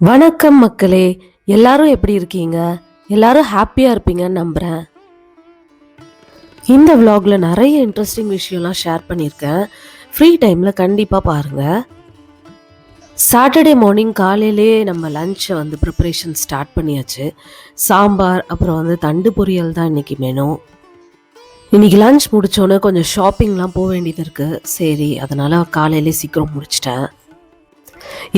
வணக்கம் மக்களே. எல்லாரும் எப்படி இருக்கீங்க? எல்லாரும் ஹாப்பியாக இருப்பீங்கன்னு நம்புகிறேன். இந்த vlogல நிறைய இன்ட்ரெஸ்டிங் விஷயம்லாம் ஷேர் பண்ணியிருக்கேன். ஃப்ரீ டைமில் கண்டிப்பாக பாருங்கள். சாட்டர்டே மார்னிங் காலையிலே நம்ம லஞ்சை ப்ரிப்பரேஷன் ஸ்டார்ட் பண்ணியாச்சு. சாம்பார் அப்புறம் தண்டு பொரியல் தான் இன்றைக்கி மெனு. இன்றைக்கி லஞ்ச் முடித்தோன்னே கொஞ்சம் ஷாப்பிங்லாம் போக வேண்டியது இருக்குது. சரி, அதனால் காலையிலே சீக்கிரம் முடிச்சிட்டேன்.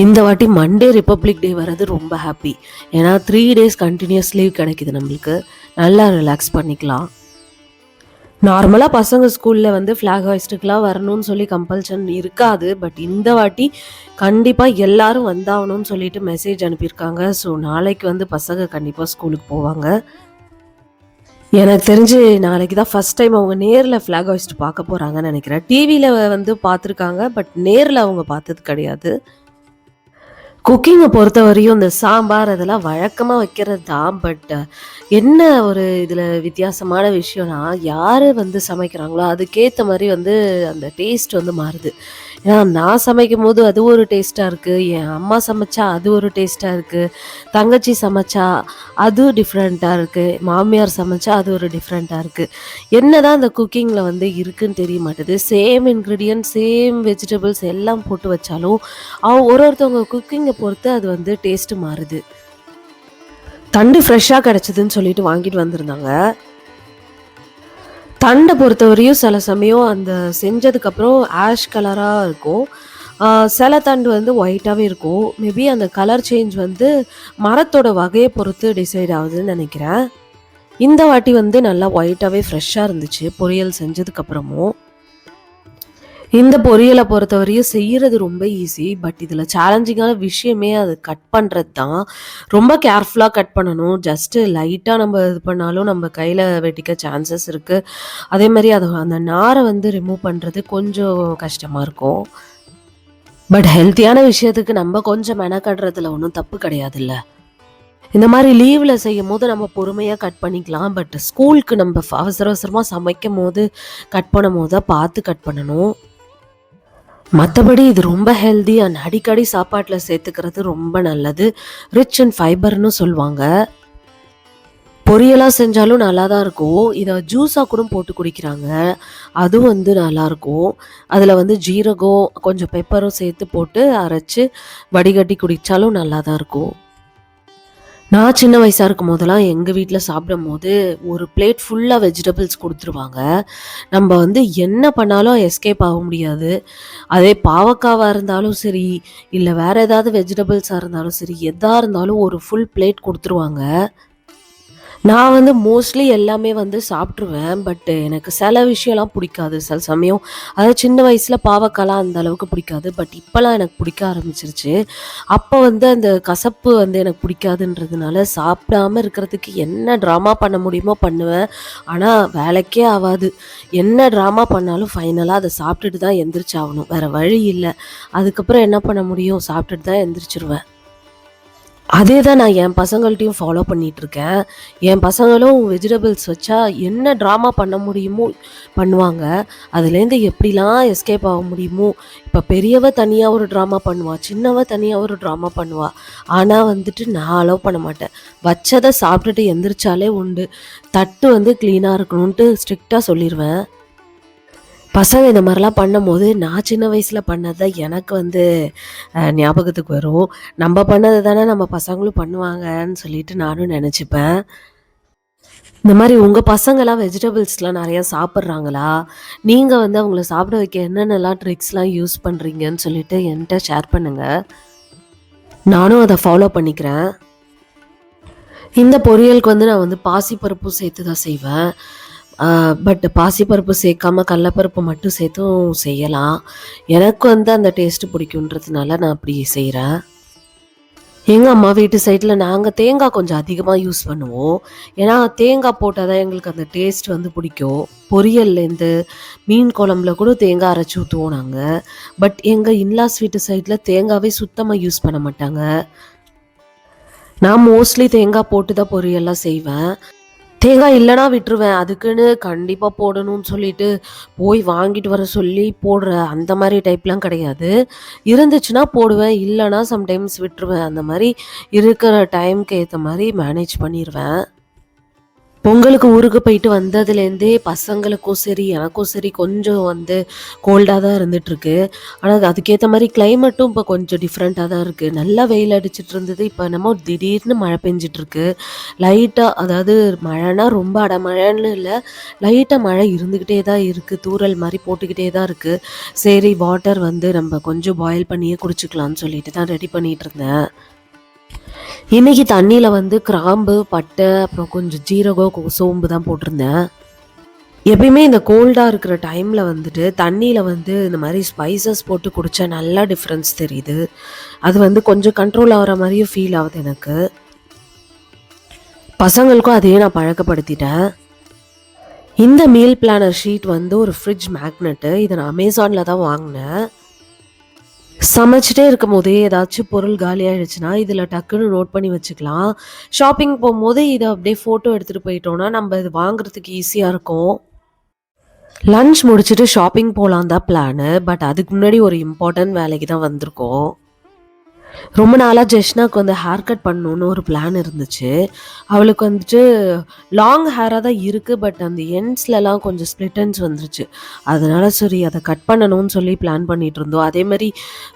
இந்த வாட்டி மண்டே ரிப்பப்ளிக் டே வர்றது ரொம்ப ஹாப்பி. ஏன்னா 3 days கண்டினியூஸ் லீவ் கிடைக்குது நம்மளுக்கு. நல்லா ரிலாக்ஸ் பண்ணிக்கலாம். நார்மலாக பசங்க ஸ்கூலில் ஃப்ளாக் ஹாய்ஸ்ட்டுக்கெலாம் வரணும்னு சொல்லி கம்பல்ஷன் இருக்காது. பட் இந்த வாட்டி கண்டிப்பாக எல்லாரும் வந்தாகணும்னு சொல்லிட்டு மெசேஜ் அனுப்பியிருக்காங்க. ஸோ நாளைக்கு பசங்க கண்டிப்பாக ஸ்கூலுக்கு போவாங்க. எனக்கு தெரிஞ்சு நாளைக்கு தான் ஃபஸ்ட் டைம் அவங்க நேரில் ஃப்ளாக் ஹாய்ஸ்ட் பார்க்க போகிறாங்கன்னு நினைக்கிறேன். டிவியில் பார்த்துருக்காங்க, பட் நேரில் அவங்க பார்த்தது கிடையாது. குக்கிங்கை பொறுத்த வரையும் இந்த சாம்பார் அதெல்லாம் வழக்கமாக வைக்கிறது தான். பட் என்ன ஒரு இதில் வித்தியாசமான விஷயம்னா, யார் சமைக்கிறாங்களோ அதுக்கேற்ற மாதிரி அந்த டேஸ்ட் மாறுது. ஏன்னா நான் சமைக்கும் போது அது ஒரு டேஸ்ட்டாக இருக்குது, என் அம்மா சமைச்சா அது ஒரு டேஸ்ட்டாக இருக்குது, தங்கச்சி சமைச்சா அது டிஃப்ரெண்ட்டாக இருக்குது, மாமியார் சமைச்சா அது ஒரு டிஃப்ரெண்ட்டாக இருக்குது. என்ன தான் அந்த குக்கிங்கில் இருக்குன்னு தெரிய மாட்டேது. சேம் இன்க்ரீடியன்ட், சேம் வெஜிடபிள்ஸ் எல்லாம் போட்டு வச்சாலும் ஒருத்தவங்க குக்கிங்கை பொறுத்து அது டேஸ்ட்டு மாறுது. தண்டு ஃப்ரெஷ்ஷாக கிடச்சிதுன்னு சொல்லிட்டு வாங்கிட்டு வந்திருந்தாங்க. தண்டை பொறுத்தவரையும் சில சமயம் அந்த செஞ்சதுக்கப்புறம் ஆஷ் கலராக இருக்கும். சில தண்டு ஒயிட்டாகவே இருக்கும். மேபி அந்த கலர் சேஞ்ச் மரத்தோட வகையை பொறுத்து டிசைட் ஆகுதுன்னு நினைக்கிறேன். இந்த வாட்டி நல்லா ஒயிட்டாகவே ஃப்ரெஷ்ஷாக இருந்துச்சு பொரியல் செஞ்சதுக்கப்புறமும். இந்த பொரியலை பொறுத்தவரையும் செய்கிறது ரொம்ப ஈஸி. பட் இதில் சேலஞ்சிங்கான விஷயமே அது கட் பண்ணுறது தான். ரொம்ப கேர்ஃபுல்லாக கட் பண்ணணும். ஜஸ்ட்டு லைட்டாக நம்ம இது பண்ணாலும் நம்ம கையில் வெட்டிக்க சான்சஸ் இருக்குது. அதே மாதிரி அந்த நாரை ரிமூவ் பண்ணுறது கொஞ்சம் கஷ்டமாக இருக்கும். பட் ஹெல்த்தியான விஷயத்துக்கு நம்ம கொஞ்சம் மெனக்கடுறதுல ஒன்றும் தப்பு கிடையாதுல்ல. இந்த மாதிரி லீவில் செய்யும் போது நம்ம பொறுமையாக கட் பண்ணிக்கலாம். பட் ஸ்கூலுக்கு நம்ம அவசர அவசரமாக சமைக்கும் போது கட் பண்ணும் போது தான் பார்த்து கட் பண்ணணும். மற்றபடி இது ரொம்ப ஹெல்தி அண்ட் அடிக்கடி சாப்பாட்டில் சேர்த்துக்கிறது ரொம்ப நல்லது. ரிச் அண்ட் ஃபைபர்னு சொல்லுவாங்க. பொரியலாக செஞ்சாலும் நல்லா தான் இருக்கும். இதை ஜூஸாக கூட போட்டு குடிக்கிறாங்க, அதுவும் நல்லாயிருக்கும். அதில் ஜீரகம் கொஞ்சம் பெப்பரும் சேர்த்து போட்டு அரைச்சி வடிகட்டி குடித்தாலும் நல்லா தான் இருக்கும். நான் சின்ன வயசாக இருக்கும் போதெல்லாம் எங்கள் வீட்டில் சாப்பிடும் போது ஒரு பிளேட் ஃபுல்லாக வெஜிடபிள்ஸ் கொடுத்துருவாங்க. நம்ம என்ன பண்ணாலும் எஸ்கேப் ஆக முடியாது. அதே பாவக்காவாக இருந்தாலும் சரி, இல்லை வேறு ஏதாவது வெஜிடபிள்ஸாக இருந்தாலும் சரி, எதாக இருந்தாலும் ஒரு ஃபுல் பிளேட் கொடுத்துருவாங்க. நான் மோஸ்ட்லி எல்லாமே சாப்பிட்ருவேன். பட் எனக்கு சில விஷயம்லாம் பிடிக்காது. சில சமயம் அதாவது சின்ன வயசில் பாவக்காய்லாம் அந்த அளவுக்கு பிடிக்காது. பட் இப்போலாம் எனக்கு பிடிக்க ஆரம்பிச்சிருச்சு. அப்போ அந்த கசப்பு எனக்கு பிடிக்காதுன்றதுனால சாப்பிடாமல் இருக்கிறதுக்கு என்ன ட்ராமா பண்ண முடியுமோ பண்ணுவேன். ஆனால் வேலைக்கே ஆகாது. என்ன ட்ராமா பண்ணாலும் ஃபைனலாக அதை சாப்பிட்டுட்டு தான் எந்திரிச்சாகணும். வேறு வழி இல்லை. அதுக்கப்புறம் என்ன பண்ண முடியும்? சாப்பிட்டுட்டு தான் எந்திரிச்சிருவேன். அதே தான் நான் என் பசங்கள்ட்டையும் ஃபாலோ பண்ணிகிட்ருக்கேன். என் பசங்களும் வெஜிடபிள்ஸ் வச்சா என்ன ட்ராமா பண்ண முடியுமோ பண்ணுவாங்க. அதுலேருந்து எப்படிலாம் எஸ்கேப் ஆக முடியுமோ. இப்போ பெரியவ தனியாக ஒரு ட்ராமா பண்ணுவாள், சின்னவ தனியாக ஒரு ட்ராமா பண்ணுவாள். ஆனால் நான் அலோவ் பண்ண மாட்டேன். வச்சதை சாப்பிட்டுட்டு எந்திரிச்சாலே உண்டு. தட்டு க்ளீனாக இருக்கணுன்ட்டு ஸ்ட்ரிக்டாக சொல்லிடுவேன். பசங்க இந்த மாதிரிலாம் பண்ணும்போது நான் சின்ன வயசில் பண்ணது தான் எனக்கு ஞாபகத்துக்கு வரும். நம்ம பண்ணது தானே நம்ம பசங்களும் பண்ணுவாங்கன்னு சொல்லிட்டு நானும் நினச்சிப்பேன். இந்த மாதிரி உங்கள் பசங்களாம் வெஜிடபிள்ஸ்லாம் நிறையா சாப்பிட்றாங்களா? நீங்கள் அவங்கள சாப்பிட வைக்க என்னென்னலாம் ட்ரிக்ஸ்லாம் யூஸ் பண்ணுறீங்கன்னு சொல்லிட்டு என்கிட்ட ஷேர் பண்ணுங்கள். நானும் அதை ஃபாலோ பண்ணிக்கிறேன். இந்த பொரியலுக்கு நான் பாசிப்பருப்பும் சேர்த்து தான் செய்வேன். பட் பாசிப்பருப்பு சேர்க்காம கடலப்பருப்பு மட்டும் சேர்த்தும் செய்யலாம். எனக்கு அந்த டேஸ்ட்டு பிடிக்குன்றதுனால நான் அப்படி செய்கிறேன். எங்கள் அம்மா வீட்டு சைடில் நாங்கள் தேங்காய் கொஞ்சம் அதிகமாக யூஸ் பண்ணுவோம். ஏன்னா தேங்காய் போட்டால் தான் எங்களுக்கு அந்த டேஸ்ட் பிடிக்கும். பொரியல்லேருந்து மீன் குழம்புல கூட தேங்காய் அரைச்சி ஊற்றுவோம் நாங்கள். பட் எங்கள் இன்லாஸ் வீட்டு சைடில் தேங்காவே சுத்தமாக யூஸ் பண்ண மாட்டாங்க. நான் மோஸ்ட்லி தேங்காய் போட்டு தான் பொரியல்லாம் செய்வேன். தேங்காய் இல்லன்னா விட்டுருவேன். அதுக்குன்னு கண்டிப்பா போடணும்னு சொல்லிட்டு, போய் வாங்கிட்டு வர சொல்லி போடுற அந்த மாரி டைப்லாம் கிடையாது. இருந்துச்சுன்னா போடுவேன். இல்லன்னா சம்டைம்ஸ் விட்டுருவேன். அந்த மாரி இருக்கிற டைம்க்கு ஏத்த மாரி மேனேஜ் பண்ணிருவேன். பொங்கலுக்கு ஊருக்கு போயிட்டு வந்ததுலேருந்தே பசங்களுக்கும் சரி, எனக்கும் சரி கொஞ்சம் வந்து கோல்டா தான் இருந்துட்டுருக்கு. ஆனா அதுக்கேத்த மாரி கிளைமேட்டும் இப்போ கொஞ்சம் டிஃப்ரெண்ட்டா தான் இருக்கு. நல்லா வெயில் அடிச்சிட்டு இருந்தது. இப்போ என்னமோ திடீர்னு மழை பெஞ்சுட்டுருக்கு. லைட்டா அதாவது மழைன்னா ரொம்ப அடமழைன்னு இல்ல. லைட்டா மழை இருந்துகிட்டே தான் இருக்கு. தூறல் மாரி போட்டுக்கிட்டே தான் இருக்கு. சரி வாட்டர் வந்து நம்ம கொஞ்சம் பாயில் பண்ணியே குடிச்சுக்கலாம்னு சொல்லிட்டு தான் ரெடி பண்ணிட்டு இருந்தேன். இன்னைக்கு தண்ணியில வந்து கிராம்பு, பட்டை, அப்புறம் கொஞ்சம் ஜீரகம், சோம்பு தான் போட்டிருந்தேன். எப்பயுமே இந்த கோல்டா இருக்கிற டைம்ல வந்துட்டு தண்ணியில வந்து இந்த மாரி ஸ்பைசஸ் போட்டு குடிச்சா நல்லா டிஃபரன்ஸ் தெரியுது. அது வந்து கொஞ்சம் கண்ட்ரோல் ஆகுற மாரியும் ஃபீல் ஆகுது எனக்கு. பசங்களுக்கும் அதையே நான் பழக்கப்படுத்திட்டேன். இந்த மீல் பிளானர் ஷீட் வந்து ஒரு ஃப்ரிட்ஜ் மேக்னெட்டு. இத நான் அமேசான்ல தான் வாங்குனேன். சமைச்சுட்டே இருக்கும்போதே ஏதாச்சும் பொருள் காலியாயிடுச்சுன்னா, இதில டக்குன்னு நோட் பண்ணி வச்சுக்கலாம். ஷாப்பிங் போம்போது இத அப்படியே ஃபோட்டோ எடுத்துட்டு போயிட்டோம்னா, நம்ப இது வாங்குறதுக்கு ஈஸியா இருக்கும். லஞ்ச் முடிச்சுட்டு ஷாப்பிங் போலான்னு தான் பிளானு. பட் அதுக்கு முன்னாடி ஒரு இம்பார்ட்டன்ட் வேலைக்கு தான் வந்திருக்கோம். ரொம்ப நாளா ஜெஷ்னாக்கு வந்து ஹேர் கட் பண்ணணும்னு ஒரு பிளான் இருந்துச்சு. அவளுக்கு வந்துட்டு லாங் ஹேரா தான் இருக்கு. பட் அந்த எண்ட்ஸ்லலாம் கொஞ்சம் ஸ்ப்ளிட் எண்ட்ஸ் வந்துருச்சு. அதனால சரி அத கட் பண்ணணும்னு சொல்லி பிளான் பண்ணிட்டு இருந்தோம். அதேமாரி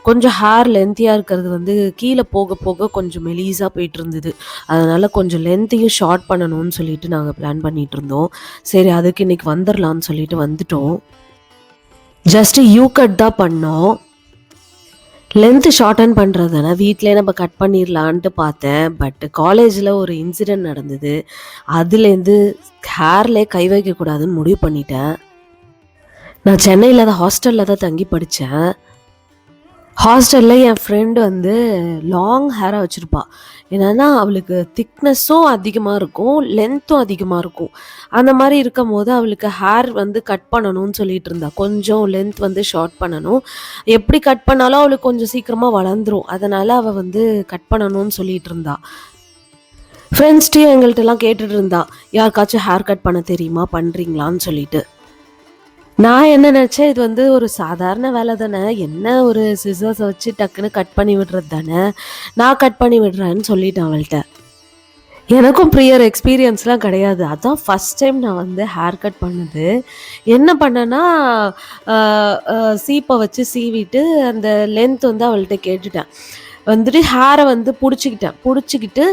கொஞ்சம் ஹேர் லென்த்தியா இருக்கிறது வந்து கீழ போக போக கொஞ்சம் மெலிசா போயிட்டு இருந்தது. அதனால கொஞ்சம் லென்த்தையும் ஷார்ட் பண்ணணும்னு சொல்லிட்டு நாங்க பிளான் பண்ணிட்டு இருந்தோம். சரி அதுக்கு இன்னைக்கு வந்துரலாம்னு சொல்லிட்டு வந்துட்டோம். ஜஸ்ட் யூ கட் தான் பண்ணோம். லென்த் ஷார்டன் பண்றது தானே, வீட்லயே நம்ம கட் பண்ணிரலான்ட்டு பார்த்தேன். பட் காலேஜ்ல ஒரு இன்சிடென்ட் நடந்தது. அதுலேருந்து ஹேர்லயே கை வைக்கக்கூடாதுன்னு முடிவு பண்ணிட்டேன். நான் சென்னையில தான் ஹாஸ்டல்ல தான் தங்கி படிச்சேன். ஹாஸ்டல்ல என் ஃப்ரெண்ட் வந்து லாங் ஹேரா வச்சிருப்பா. என்னன்னா, அவளுக்கு திக்னஸும் அதிகமா இருக்கும், லென்த்தும் அதிகமா இருக்கும். அந்த மாரி இருக்கும்போது, அவளுக்கு ஹேர் வந்து கட் பண்ணணும்னு சொல்லிட்டு இருந்தா. கொஞ்சம் லென்த் வந்து ஷார்ட் பண்ணணும். எப்படி கட் பண்ணாலும் அவளுக்கு கொஞ்சம் சீக்கிரமா வளர்ந்துரும். அதனால அவ வந்து கட் பண்ணணும்னு சொல்லிட்டு இருந்தா. ஃப்ரெண்ட்ஸ்ட்டயும் எங்கள்ட்டலாம் கேட்டுட்டு இருந்தா. யாருக்காச்சும் ஹேர் கட் பண்ண தெரியுமா? பண்றீங்களான்னு சொல்லிட்டு. நான் என்ன நெனச்சேன், இது வந்து ஒரு சாதாரண வேல தானே. என்ன ஒரு சிசர்ஸ வச்சு டக்குன்னு கட் பண்ணி விடுறது தானே. நான் கட் பண்ணி விடுறேன்னு சொல்லிட்டேன் அவள்ட்ட. எனக்கும் ப்ரியர் எக்ஸ்பீரியன்ஸ்லாம் கிடையாது. அதான் ஃபர்ஸ்ட் டைம் நான் வந்து ஹேர் கட் பண்ணது. என்ன பண்ணேன்னா, அ அ சீப்ப வச்சு சீவிட்டு அந்த லென்த் வந்து அவள்ட்ட கேட்டுட்டேன். வந்துட்டு ஹேர வந்து புடிச்சுக்கிட்டேன். புடிச்சுக்கிட்டு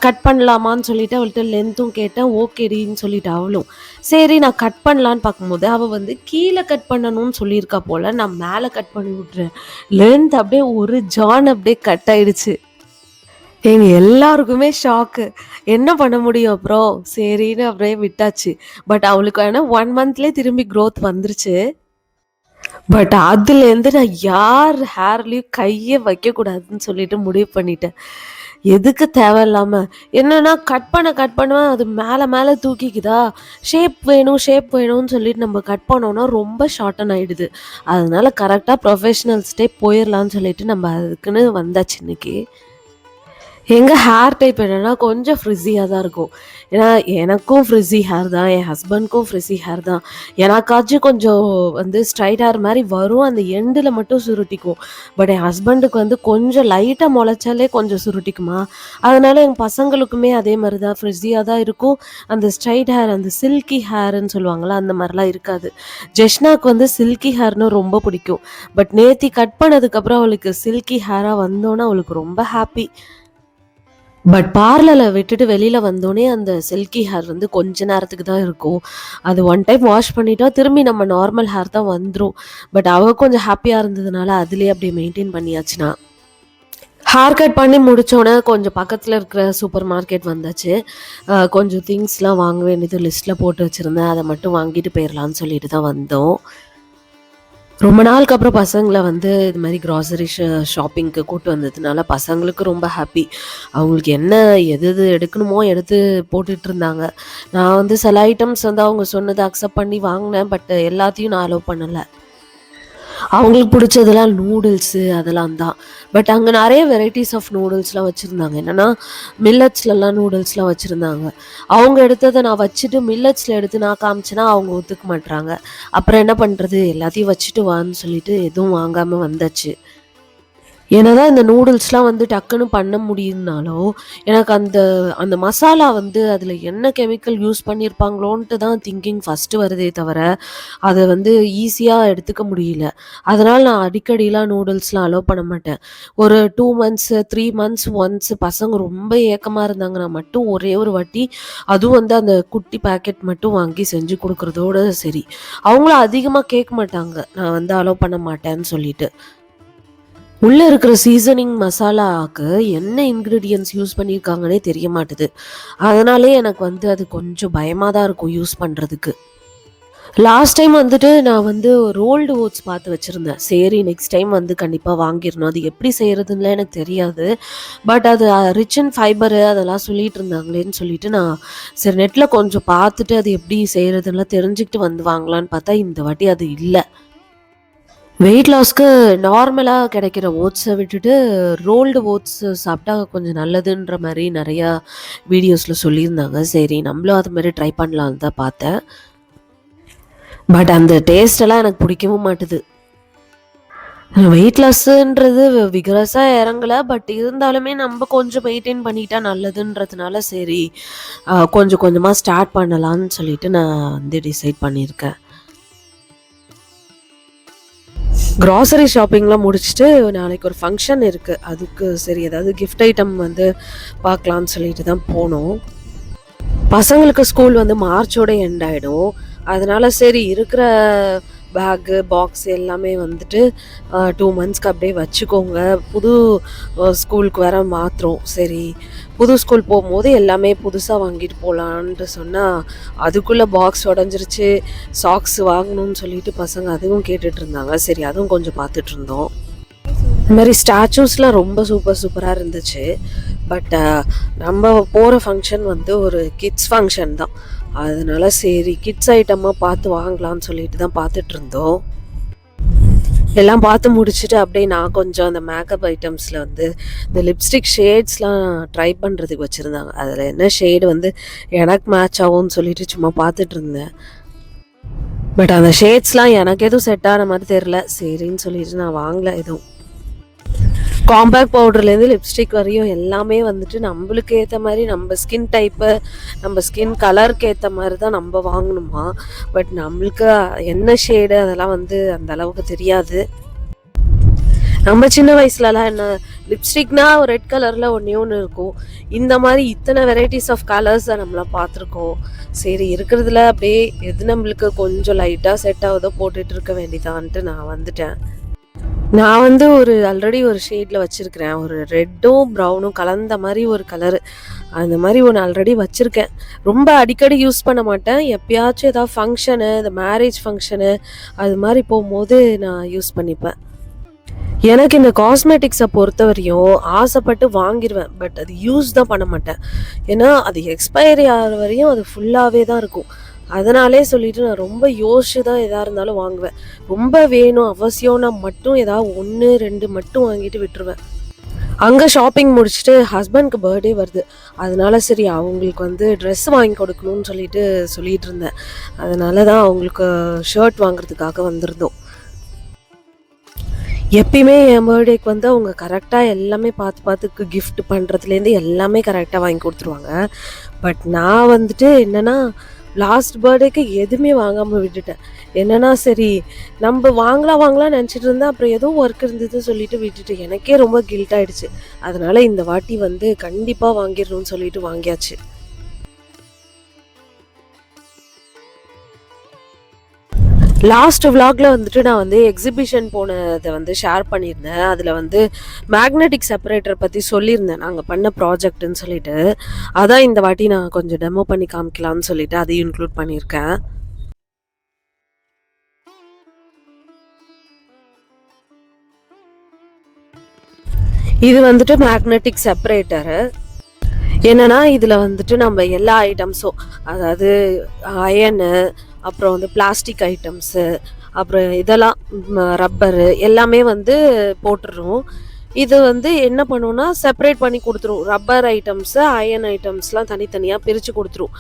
கட் பண்ணலாமான்னு சொல்லிட்டு அவள்ட்ட லென்த்தும் கேட்டேன். ஓகேடின்னு சொல்லிட்டா அவளும். சரி நான் கட் பண்ணலான்னு பார்க்கும்போது, அவ வந்து கீழ கட் பண்ணணும்னு சொல்லியிருக்கா போல. நான் மேல கட் பண்ணி விட்டுறேன். லென்த் அப்படியே ஒரு ஜான் அப்படியே கட் ஆயிடுச்சு. எங்க எல்லாருக்குமே ஷாக்கு. என்ன பண்ண முடியும் அப்புறம்? சரின்னு அப்படியே விட்டாச்சு. பட் அவளுக்கு ஆனா 1 மந்த்லயே திரும்பி குரோத் வந்துருச்சு. பட் அதுலேருந்து நான் யார் ஹேர்லயும் கையே வைக்கக்கூடாதுன்னு சொல்லிட்டு முடிவு பண்ணிட்டேன். எதுக்கு தேவையில்லாம. என்னன்னா கட் பண்ண அது மேல மேல தூக்கிக்குதா, ஷேப் வேணும்னு சொல்லிட்டு நம்ம கட் பண்ணோம்னா ரொம்ப ஷார்டன் ஆயிடுது. அதனால கரெக்ட்டா ப்ரொஃபஷனல்ஸ்ட்டே போயிரலான்னு சொல்லிட்டு நம்ம அதுக்குன்னு வந்தாச்சு இன்னைக்கு. எங்க ஹேர் டைப் என்னன்னா, கொஞ்சம் ஃப்ரிஸியா தான் இருக்கும். ஏன்னா, எனக்கும் ஃப்ரிஸி ஹேர் தான். என் ஹஸ்பண்ட்க்கும் ஃப்ரிஸி ஹேர் தான். எனக்காச்சும் கொஞ்சம் வந்து ஸ்ட்ரைட் ஹேர் மாரி வரும். அந்த எண்டுல மட்டும் சுருட்டிக்கும். பட் என் ஹஸ்பண்டுக்கு வந்து கொஞ்சம் லைட்டா மொளச்சாலே கொஞ்சம் சுருட்டிக்குமா. அதனால எங்க பசங்களுக்குமே அதே மாரி தான் ஃப்ரிஸியா தான் இருக்கும். அந்த ஸ்ட்ரைட் ஹேர் அந்த சில்கி ஹேர்ன்னு சொல்லுவாங்கல்ல, அந்த மாரிலாம் இருக்காது. ஜெஷ்னாக்கு வந்து சில்கி ஹேர்னா ரொம்ப பிடிக்கும். பட் நேத்தி கட் பண்ணதுக்கப்புறம் அவளுக்கு சில்கி ஹேரா வந்தோனே அவளுக்கு ரொம்ப ஹாப்பி. பட் பார்லர்ல விட்டுட்டு வெளியில வந்தோனே, அந்த சில்கி ஹேர் வந்து கொஞ்ச நேரத்துக்கு தான் இருக்கும். அது ஒன் டைம் வாஷ் பண்ணிட்டா, திரும்பி நம்ம நார்மல் ஹேர் தான் வந்துரும். பட் அவ கொஞ்சம் ஹேப்பியா இருந்ததுனால, அதிலேயே அப்படியே மெயின்டெயின் பண்ணியாச்சு நான். ஹேர் கட் பண்ணி முடிச்சோனே, கொஞ்சம் பக்கத்துல இருக்கிற சூப்பர் மார்க்கெட் வந்தாச்சு. கொஞ்சம் திங்ஸ்லாம் வாங்க வேண்டியது லிஸ்ட்ல போட்டு வச்சிருந்தேன். அத மட்டும் வாங்கிட்டு போயிரலான்னு சொல்லிட்டு தான் வந்தோம். ரொம்ப நாளுக்கு அப்புறம் பசங்கள வந்து இது மாரி கிராசரி ஷாப்பிங்க்கு கூட்டு வந்ததுனால பசங்களுக்கு ரொம்ப ஹாப்பி. அவங்களுக்கு என்ன எது எது எடுக்கணுமோ எடுத்து போட்டுட்ருந்தாங்க. நான் வந்து சில ஐட்டம்ஸ் வந்து அவங்க சொன்னத அக்செப்ட் பண்ணி வாங்குனேன். பட் எல்லாத்தையும் நான் அலோவ் பண்ணல. அவங்களுக்கு பிடிச்சதெல்லாம் நூடுல்ஸு அதெல்லாம் தான். பட் அங்கே நிறைய வெரைட்டிஸ் ஆஃப் நூடுல்ஸ்லாம் வச்சுருந்தாங்க. என்னென்னா மில்லட்ஸ்லலாம் நூடுல்ஸ்லாம் வச்சுருந்தாங்க. அவங்க எடுத்ததை நான் வச்சுட்டு மில்லட்ஸில் எடுத்து நான் காமிச்சேன்னா அவங்க ஒத்துக்க மாட்றாங்க. அப்புறம் என்ன பண்ணுறது, எல்லாத்தையும் வச்சுட்டு வான்னு சொல்லிட்டு எதுவும் வாங்காமல் வந்தாச்சு. என்னதான் இந்த நூடுல்ஸ்லாம் வந்து டக்குன்னு பண்ண முடியும்னாலும், எனக்கு அந்த அந்த மசாலா வந்து அதில என்ன கெமிக்கல் யூஸ் பண்ணியிருப்பாங்களோன்ட்டு தான் திங்கிங் ஃபர்ஸ்ட்டு வருதே தவிர, அத வந்து ஈஸியா எடுத்துக்க முடியல. அதனால நான் அடிக்கடிலாம் நூடுல்ஸ்லாம் அலோவ் பண்ண மாட்டேன். ஒரு 2 மந்த்ஸ், 3 மந்த்ஸ் ஒன்ஸ் பசங்க ரொம்ப ஏக்கமா இருந்தாங்கன்னா மட்டும் ஒரே ஒரு வாட்டி, அதுவும் வந்து அந்த குட்டி பாக்கெட் மட்டும் வாங்கி செஞ்சு குடுக்குறதோட சரி. அவங்களும் அதிகமா கேட்க மாட்டாங்க. நான் வந்து அலோவ் பண்ண மாட்டேன்னு சொல்லிட்டு. உள்ள இருக்கிற சீசனிங் மசாலாக்கு என்ன இன்கிரீடியன்ட்ஸ் யூஸ் பண்ணியிருக்காங்கன்னே தெரிய மாட்டுது. அதனாலயே எனக்கு வந்து அது கொஞ்சம் பயமா தான் இருக்கும் யூஸ் பண்றதுக்கு. லாஸ்ட் டைம் வந்துட்டு நான் வந்து ரோல்டு ஓட்ஸ் பார்த்து வச்சிருந்தேன். சரி நெக்ஸ்ட் டைம் வந்து கண்டிப்பா வாங்கிரணும். அது எப்படி செய்றதுன்னுலாம் எனக்கு தெரியாது. பட் அது ரிச் இன் ஃபைபரு அதெல்லாம் சொல்லிட்டு இருந்தாங்களேன்னு சொல்லிட்டு நான் சரி நெட்ல கொஞ்சம் பார்த்துட்டு அது எப்படி செய்றதுன்னுலாம் தெரிஞ்சுக்கிட்டு வந்து வாங்கலான்னு பார்த்தா, இந்த வாட்டி அது இல்ல. வெயிட் லாஸ்க்கு நார்மலா கிடைக்கிற ஓட்ஸ விட்டுட்டு, ரோல்டு ஓட்ஸ் சாப்பிட்டா கொஞ்சம் நல்லதுன்ற மாரி நெறையா வீடியோஸ்ல சொல்லியிருந்தாங்க. சரி நம்மளும் அது மாரி ட்ரை பண்ணலான்னு தான் பார்த்தேன். பட் அந்த டேஸ்ட் எல்லாம் எனக்கு பிடிக்கவும் மாட்டுது. வெயிட் லாஸ்ன்றது விகரஸா இறங்கல. பட் இருந்தாலுமே நம்ம கொஞ்சம் மெயின்டெயின் பண்ணிட்டா நல்லதுன்றதுனால சரி, கொஞ்சம் கொஞ்சமா ஸ்டார்ட் பண்ணலான்னு சொல்லிட்டு நான் வந்து டிசைட் பண்ணியிருக்கேன். கிராசரி ஷாப்பிங்லாம் முடிச்சுட்டு நாளைக்கு ஒரு ஃபங்க்ஷன் இருக்குது. அதுக்கு சரி ஏதாவது கிஃப்ட் ஐட்டம் வந்து பார்க்கலான்னு சொல்லிட்டு தான் போனோம். பசங்களுக்கு ஸ்கூல் வந்து மார்ச்சோட எண்ட் ஆகிடும். அதனால சரி இருக்கிற பேக்கு பாக்ஸ் எல்லாமே வந்துட்டு 2 மந்த்ஸ்க்கு அப்படியே வச்சுக்கோங்க. புது ஸ்கூலுக்கு வேற மாற்றுறோம். சரி புது ஸ்கூல் போகும்போது எல்லாமே புதுசாக வாங்கிட்டு போகலான்ட்டு சொன்னால் அதுக்குள்ளே பாக்ஸ் உடஞ்சிருச்சு. சாக்ஸ் வாங்கணும்னு சொல்லிட்டு பசங்க அதுவும் கேட்டுட்டு இருந்தாங்க. சரி அதுவும் கொஞ்சம் பார்த்துட்டு இருந்தோம். இந்த மாதிரி ஸ்டாச்சூஸ்லாம் ரொம்ப சூப்பராக இருந்துச்சு. பட் நம்ம போகிற ஃபங்க்ஷன் வந்து ஒரு கிட்ஸ் ஃபங்க்ஷன் தான். அதனால சரி கிட்ஸ் ஐட்டமாக பார்த்து வாங்கலான்னு சொல்லிட்டு தான் பார்த்துட்டு இருந்தோம். எல்லாம் பார்த்து முடிச்சுட்டு அப்படியே நான் கொஞ்சம் அந்த மேக்கப் ஐட்டம்ஸில் வந்து இந்த லிப்ஸ்டிக் ஷேட்ஸ்லாம் ட்ரை பண்ணுறதுக்கு வச்சுருந்தாங்க. அதில் என்ன ஷேடு வந்து எனக்கு மேட்ச் ஆகும்னு சொல்லிட்டு சும்மா பார்த்துட்டு இருந்தேன். பட் அந்த ஷேட்ஸ்லாம் எனக்கு எதுவும் செட் ஆன மாதிரி தெரில. சரின்னு சொல்லிட்டு நான் வாங்கலை எதுவும். காம்பேக்ட் பவுடர்லேருந்து லிப்ஸ்டிக் வரையும் எல்லாமே வந்துட்டு நம்மளுக்கு ஏற்ற மாதிரி நம்ம ஸ்கின் டைப்பு நம்ம ஸ்கின் கலருக்கு ஏற்ற மாதிரி தான் நம்ம வாங்கணுமா. பட் நம்மளுக்கு என்ன ஷேடு அதெல்லாம் வந்து அந்த அளவுக்கு தெரியாது. நம்ம சின்ன வயசுலலாம் என்ன லிப்ஸ்டிக்னா ரெட் கலரில் ஒன்று இருக்கும். இந்த மாதிரி இத்தனை வெரைட்டிஸ் ஆஃப் கலர்ஸை நம்மளாம் பார்த்துருக்கோம். சரி இருக்கிறதுல அப்படியே எது நம்மளுக்கு கொஞ்சம் லைட்டாக செட் ஆகுதோ போட்டுட்டு இருக்க வேண்டியதான்ட்டு நான் வந்துட்டேன். நான் வந்து ஆல்ரெடி ஒரு ஷேடில் வச்சுருக்கிறேன். ஒரு ரெட்டும் ப்ரௌனும் கலந்த மாதிரி ஒரு கலரு. அந்த மாதிரி ஒன்று ஆல்ரெடி வச்சுருக்கேன். ரொம்ப அடிக்கடி யூஸ் பண்ண மாட்டேன். எப்பயாச்சும் ஏதாவது ஃபங்க்ஷனு இந்த மேரேஜ் ஃபங்க்ஷனு அது மாதிரி போகும்போது நான் யூஸ் பண்ணிப்பேன். எனக்கு இந்த காஸ்மெட்டிக்ஸை பொறுத்தவரையும் ஆசைப்பட்டு வாங்கிடுவேன். பட் அது யூஸ் தான் பண்ண மாட்டேன். ஏன்னா அது எக்ஸ்பைரி ஆகிற வரையும் அது ஃபுல்லாகவே தான் இருக்கும். அதனாலே சொல்லிட்டு நான் ரொம்ப யோசிச்சு தான் எதாக இருந்தாலும் வாங்குவேன். ரொம்ப வேணும் அவசியம்னா மட்டும் ஏதாவது 1, 2 மட்டும் வாங்கிட்டு விட்டுருவேன். அங்கே ஷாப்பிங் முடிச்சுட்டு ஹஸ்பண்ட்க்கு பர்த்டே வருது. அதனால சரி அவங்களுக்கு வந்து ட்ரெஸ் வாங்கி கொடுக்கணும்னு சொல்லிட்டு இருந்தேன். அதனால தான் அவங்களுக்கு ஷர்ட் வாங்குறதுக்காக வந்திருந்தோம். எப்பயுமே என் பர்த்டேக்கு வந்து அவங்க கரெக்டாக எல்லாமே பார்த்து கிஃப்ட் பண்ணுறதுலேருந்து எல்லாமே கரெக்டாக வாங்கி கொடுத்துருவாங்க. பட் நான் வந்துட்டு என்னென்னா லாஸ்ட் பர்த்டேக்கு எதுவுமே வாங்காமல் விட்டுட்டேன். என்னென்னா சரி நம்ம வாங்கலாம் நினச்சிட்டு இருந்தேன். அப்புறம் ஏதோ ஒர்க் இருந்ததுன்னு சொல்லிட்டு விட்டுட்டு எனக்கே ரொம்ப கில்ட் ஆகிடுச்சு. அதனால இந்த வாட்டி வந்து கண்டிப்பாக வாங்கிடணும்னு சொல்லிட்டு வாங்கியாச்சு. லாஸ்ட் விலாகில் வந்துட்டு நான் வந்து எக்ஸிபிஷன் போனதை வந்து ஷேர் பண்ணியிருந்தேன். அதில் வந்து மேக்னெட்டிக் செப்பரேட்டர் பற்றி சொல்லியிருந்தேன் நாங்கள் பண்ண ப்ராஜெக்ட்டுன்னு சொல்லிட்டு. அதான் இந்த வாட்டி நான் கொஞ்சம் டெமோ பண்ணி காமிக்கலாம்னு சொல்லிட்டு அதையும் இன்க்ளூட் பண்ணியிருக்கேன். இது வந்துட்டு மேக்னெட்டிக் செப்பரேட்டரு. என்னன்னா இதில் வந்துட்டு நம்ம எல்லா ஐட்டம்ஸும் அதாவது அயனு அப்புறம் வந்து பிளாஸ்டிக் ஐட்டம்ஸு அப்புறம் இதெல்லாம் ரப்பரு எல்லாமே வந்து போட்டுடுறோம். இது வந்து என்ன பண்ணுன்னா, செப்பரேட் பண்ணி குடுத்துரும். ரப்பர் ஐட்டம்ஸு, அயர்ன் ஐட்டம்ஸ்லாம் தனித்தனியா பிரிச்சு குடுத்துரும்.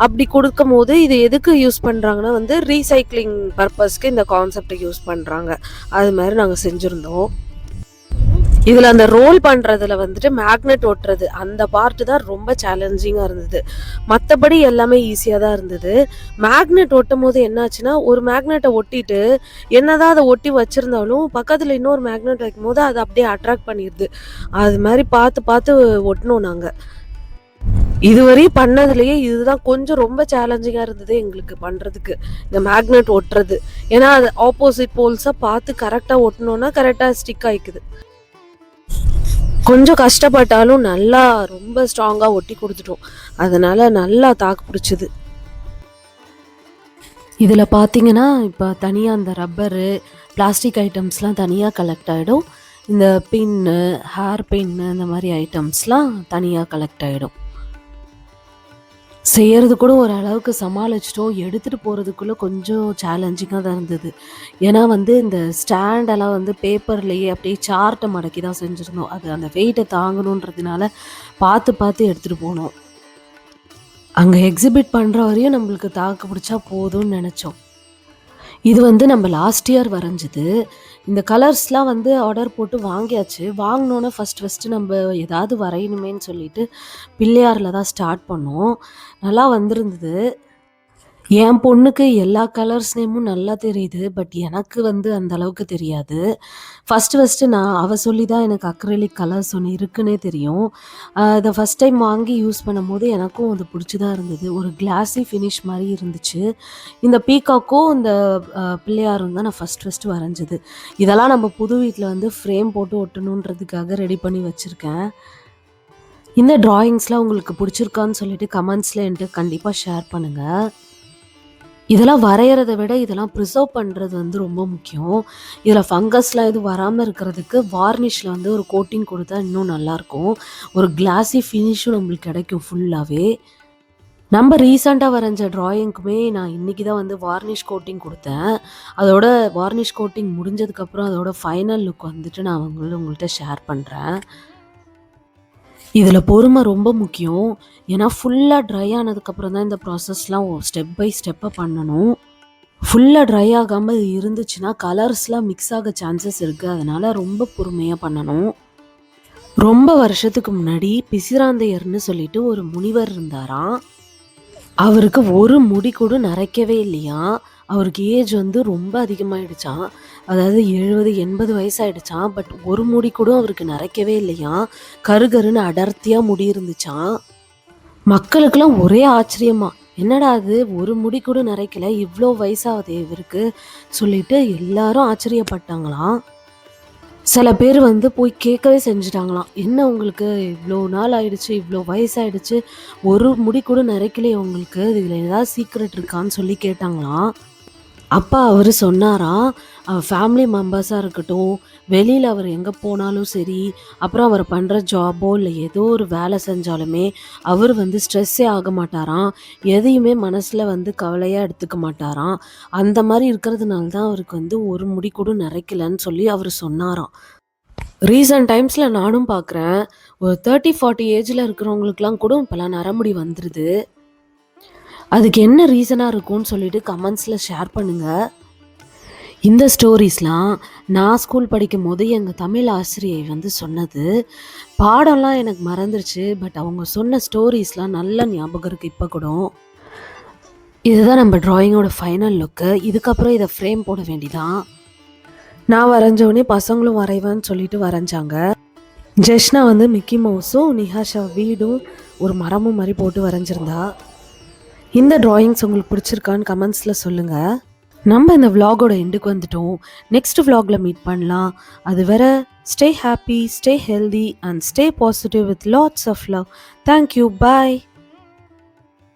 அப்படி குடுக்கும்போது இது எதுக்கு யூஸ் பண்றாங்கன்னா வந்து ரீசைக்ளிங் பர்ப்பஸ்க்கு இந்த கான்செப்ட்ட யூஸ் பண்றாங்க. அது மாரி நாங்க செஞ்சிருந்தோம். இதுல அந்த ரோல் பண்றதுல வந்துட்டு மேக்னெட் ஒட்டுறது அந்த பார்ட் தான் ரொம்ப சேலஞ்சிங்கா இருந்தது. மத்தபடி எல்லாமே ஈஸியா தான் இருந்தது. மேக்னெட் ஒட்டும்போது என்னாச்சுன்னா, ஒரு மேக்னெட்ட ஒட்டிட்டு என்னதான் அத ஒட்டி வச்சிருந்தாலும், பக்கத்துல இன்னொரு மேக்னெட் வைக்கும்போது அது அப்படியே அட்ராக்ட் பண்ணிருது. அது மாரி பார்த்து பார்த்து ஒட்டுனோம் நாங்க. இதுவரையும் பண்ணதுலயே இதுதான் கொஞ்சம் ரொம்ப சேலஞ்சிங்கா இருந்தது எங்களுக்கு பண்றதுக்கு. இந்த மேக்னெட் ஒட்டுறது. ஏன்னா, அது ஆப்போசிட் போல்ஸா பார்த்து கரெக்ட்டா ஒட்டுனோம்னா கரெக்ட்டா ஸ்டிக் ஆயிக்குது. கொஞ்சம் கஷ்டப்பட்டாலும் நல்லா ரொம்ப ஸ்ட்ராங்கா ஒட்டி குடுத்துட்டோம். அதனால நல்லா தாக்கு பிடிச்சது. இதுல பார்த்தீங்கன்னா, இப்ப தனியா அந்த ரப்பரு, பிளாஸ்டிக் ஐட்டம்ஸ்லாம் தனியா கலெக்ட் ஆயிடும். இந்த பின்னு, ஹேர் பின்னு இந்த மாரி ஐட்டம்ஸ்லாம் தனியா கலெக்ட் ஆயிடும். செய்யறது கூட ஓரளவுக்கு சமாளிச்சுட்டோம். எடுத்துட்டு போறதுக்குள்ள கொஞ்சம் சேலஞ்சிங்கா தான் இருந்தது. ஏன்னா வந்து இந்த ஸ்டாண்டெல்லாம் வந்து பேப்பர்லயே அப்படியே சார்ட்ட மடக்கி தான் செஞ்சிருந்தோம். அது அந்த வெயிட்ட தாங்கணுன்றதுனால பார்த்து பார்த்து எடுத்துட்டு போனோம். அங்க எக்ஸிபிட் பண்ற வரையும் நம்மளுக்கு தாக்கு பிடிச்சா போதும்னு நெனச்சோம். இது வந்து நம்ம லாஸ்ட் இயர் வரைஞ்சது. இந்த கலர்ஸ்லாம் வந்து ஆர்டர் போட்டு வாங்கியாச்சு. வாங்குனோனே ஃபர்ஸ்ட்டு நம்ப ஏதாவது வரையணுமேன்னு சொல்லிட்டு பிள்ளையார்ல தான் ஸ்டார்ட் பண்ணோம். நல்லா வந்திருந்தது. என் பொண்ணுக்கு எல்லா கலர்ஸ் நேமும் நல்லா தெரியுது. பட் எனக்கு வந்து அந்த அளவுக்கு தெரியாது. ஃபர்ஸ்ட்டு அவ சொல்லி தான் எனக்கு அக்ரிலிக் கலர்ஸ் ஒண்ணு இருக்குன்னே தெரியும். இத ஃபர்ஸ்ட் டைம் வாங்கி யூஸ் பண்ணும்போது எனக்கும் அது புடிச்சு தான் இருந்தது. ஒரு கிளாஸி ஃபினிஷ் மாரி இருந்துச்சு. இந்த பீகாக்கும் இந்த பிள்ளையாரும் தான் நான் ஃபர்ஸ்ட்டு வரைஞ்சது. இதெல்லாம் நம்ம புது வீட்ல வந்து ஃப்ரேம் போட்டு ஒட்டணுன்றதுக்காக ரெடி பண்ணி வச்சிருக்கேன். இந்த டிராயிங்ஸ்லாம் உங்களுக்கு புடிச்சிருக்கான்னு சொல்லிட்டு கமெண்ட்ஸ்ல என்ட்ட கண்டிப்பா ஷேர் பண்ணுங்க. இதெல்லாம் வரையறத விட இதெல்லாம் ப்ரிசர்வ் பண்றது வந்து ரொம்ப முக்கியம். இதுல ஃபங்கஸ்லாம் எதுவும் வராம இருக்கிறதுக்கு வார்னிஷ்ல வந்து ஒரு கோட்டிங் குடுத்தா இன்னும் நல்லாயிருக்கும். ஒரு கிளாஸி ஃபினிஷும் நம்மளுக்கு கிடைக்கும் ஃபுல்லாவே. நம்ம ரீசென்ட்டா வரைஞ்ச டிராயிங்க்குமே நான் இன்னைக்கு தான் வந்து வார்னிஷ் கோட்டிங் குடுத்தேன். அதோட வார்னிஷ் கோட்டிங் முடிஞ்சதுக்கப்புறம் அதோட ஃபைனல் லுக் வந்துட்டு நான் உங்கள்ட்ட ஷேர் பண்றேன். இதுல பொறுமை ரொம்ப முக்கியம். ஏன்னா ஃபுல்லா ட்ரை ஆனதுக்கப்புறம் தான் இந்த ப்ராசஸ்லாம் ஸ்டெப் பை ஸ்டெப்பா பண்ணணும். ஃபுல்லா ட்ரை ஆகாம இது இருந்துச்சுன்னா கலர்ஸ்லாம் மிக்ஸ் ஆக சான்சஸ் இருக்கு. அதனால ரொம்ப பொறுமையா பண்ணணும். ரொம்ப வருஷத்துக்கு முன்னாடி பிசிராந்தையர்ன்னு சொல்லிட்டு ஒரு முனிவர் இருந்தாராம். அவருக்கு ஒரு முடி கூட நரைக்கவே இல்லையாம். அவருக்கு ஏஜ் வந்து ரொம்ப அதிகமாயிடுச்சாம். அதாவது 70, 80 வயசாயிடுச்சாம். பட் ஒரு முடி கூட அவருக்கு நரைக்கவே இல்லையாம். கருகருன்னு அடர்த்தியா முடி இருந்துச்சாம். மக்களுக்கெல்லாம் ஒரே ஆச்சரியமா, "என்னடா இது ஒரு முடி கூட நரைக்கல, இவ்ளோ வயசாகுதே இவருக்கு" சொல்லிட்டு எல்லாரும் ஆச்சரியப்பட்டாங்களாம். சில பேர் வந்து போய் கேட்கவே செஞ்சுட்டாங்களாம். "என்ன உங்களுக்கு இவ்ளோ நாள் ஆயிடுச்சு, இவ்ளோ வயசாயிடுச்சு, ஒரு முடி கூட நரைக்கலையே உங்களுக்கு, இதில ஏதாவது சீக்ரெட் இருக்கான்னு?" சொல்லி கேட்டாங்களாம். அப்ப அவரு சொன்னாராம், ஃபேமிலி மெம்பர்ஸா இருக்கட்டும், வெளியில அவர் எங்க போனாலும் சரி, அப்புறம் அவர் பண்ற ஜாபோ இல்ல ஏதோ ஒரு வேலை செஞ்சாலுமே, அவர் வந்து ஸ்ட்ரெஸ்ஸே ஆக மாட்டாராம். எதையுமே மனசுல வந்து கவலையா எடுத்துக்க மாட்டாராம். அந்த மாரி இருக்கிறதுனால தான் அவருக்கு வந்து ஒரு முடி கூட நரைக்கலன்னு சொல்லி அவரு சொன்னாராம். ரீசென்ட் டைம்ஸ்ல நானும் பார்க்குறேன். ஒரு 30, 40 ஏஜ்ல இருக்கிறவங்களுக்கெல்லாம் கூட இப்பலாம் நரமுடி வந்துருது. அதுக்கு என்ன ரீசனா இருக்கும்னு சொல்லிட்டு கமெண்ட்ஸ்ல ஷேர் பண்ணுங்க. இந்த ஸ்டோரீஸ்லாம் நான் ஸ்கூல் படிக்கும்போது எங்க தமிழ் ஆசிரியை வந்து சொன்னது. பாடம்லாம் எனக்கு மறந்துருச்சு. பட் அவங்க சொன்ன ஸ்டோரீஸ்லாம் நல்ல ஞாபகம் இருக்கு இப்ப கூட. இதுதான் நம்ம டிராயிங்கோட ஃபைனல் லுக்கு. இதுக்கப்புறம் இத ஃப்ரேம் போட வேண்டியதான். நான் வரைஞ்சோனே பசங்களும் வரைவேன்னு சொல்லிட்டு வரைஞ்சாங்க. ஜெஷ்னா வந்து மிக்கி மவுஸும், நிஹாஷா வீடும் ஒரு மரமும் மாரி போட்டு வரைஞ்சிருந்தா. இந்த டிராயிங்ஸ் உங்களுக்கு பிடிச்சிருக்கான்னு கமெண்ட்ஸில் சொல்லுங்கள். நம்ம இந்த விலாகோட எண்டுக்கு வந்துட்டோம். நெக்ஸ்ட் விலாகில் மீட் பண்ணலாம். அது வரை stay happy, stay healthy and stay positive with lots of love. Thank you. Bye.